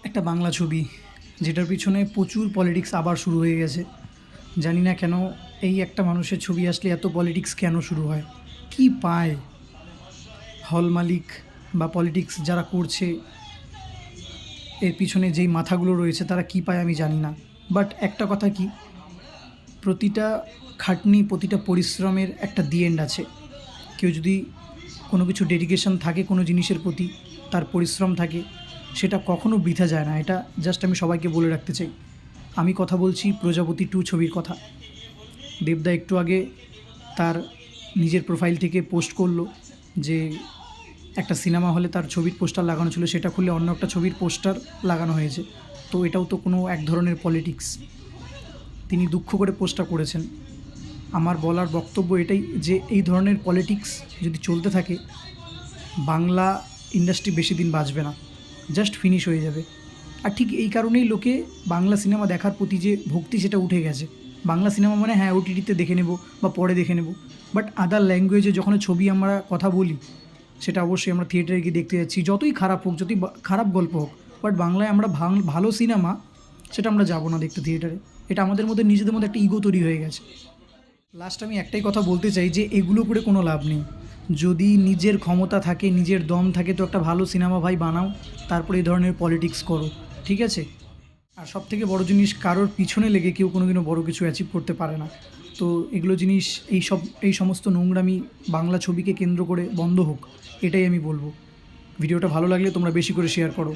একটা বাংলা ছবি যেটার পিছনে প্রচুর পলিটিক্স আবার শুরু হয়ে গেছে। জানি না কেন এই একটা মানুষের ছবি আসলে এত পলিটিক্স কেন শুরু হয়, কি পায় হল মালিক বা পলিটিক্স যারা করছে এর পিছনে যেই মাথাগুলো রয়েছে তারা কি পায় আমি জানি না। বাট একটা কথা কি, প্রতিটা খাটনি প্রতিটা পরিশ্রমের একটা দি এন্ড আছে। কেউ যদি কোনো কিছু ডেডিকেশন থাকে কোনো জিনিসের প্রতি, তার পরিশ্রম থাকে, সেটা কখনো বৃথা যায় না। এটা জাস্ট আমি সবাইকে বলে রাখতে চাই। আমি কথা বলছি প্রজাপতি 2 ছবির কথা। দেবদা একটু আগে তার নিজের প্রোফাইল থেকে পোস্ট করলো যে একটা সিনেমা হলে তার ছবির পোস্টার লাগানো ছিল, সেটা খুলে অন্য একটা ছবির পোস্টার লাগানো হয়েছে। তো এটাও তো কোনো এক ধরনের পলিটিক্স। তিনি দুঃখ করে পোস্টটা করেছেন। আমার বলার বক্তব্য এটাই যে এই ধরনের পলিটিক্স যদি চলতে থাকে, বাংলা ইন্ডাস্ট্রি বেশি দিন বাঁচবে না, জাস্ট ফিনিশ হয়ে যাবে। আর ঠিক এই কারণেই লোকে বাংলা সিনেমা দেখার প্রতি যে ভক্তি সেটা উঠে গেছে। বাংলা সিনেমা মানে হ্যাঁ ওটিটিতে দেখে নেব বা পরে দেখে নেব, বাট আদার ল্যাঙ্গুয়েজে যখন ছবি আমরা কথা বলি সেটা অবশ্যই আমরা থিয়েটারে গিয়ে দেখতে যাচ্ছি, যতই খারাপ হোক, যতই খারাপ গল্প হোক। বাট বাংলায় আমরা ভালো সিনেমা সেটা আমরা যাবো না দেখতে থিয়েটারে। এটা আমাদের মধ্যে নিজেদের মধ্যে একটা ইগো তৈরি হয়ে গেছে। লাস্ট আমি একটাই কথা বলতে চাই যে এগুলো করে কোনো লাভ নেই। যদি নিজের ক্ষমতা থাকে, নিজের দম থাকে, তো একটা ভালো সিনেমা ভাই বানাও, তারপরে এই ধরনের পলিটিক্স করো, ঠিক আছে? আর সবথেকে বড় জিনিস, কারোর পিছনে লেগে কেউ কোনোদিনও বড় কিছু অ্যাচিভ করতে পারে না। তো এগুলো জিনিস, এই সমস্ত নোংরামি বাংলা ছবিকে কেন্দ্র করে বন্ধ হোক, এটাই আমি বলবো। ভিডিওটা ভালো লাগলে তোমরা বেশি করে শেয়ার করো।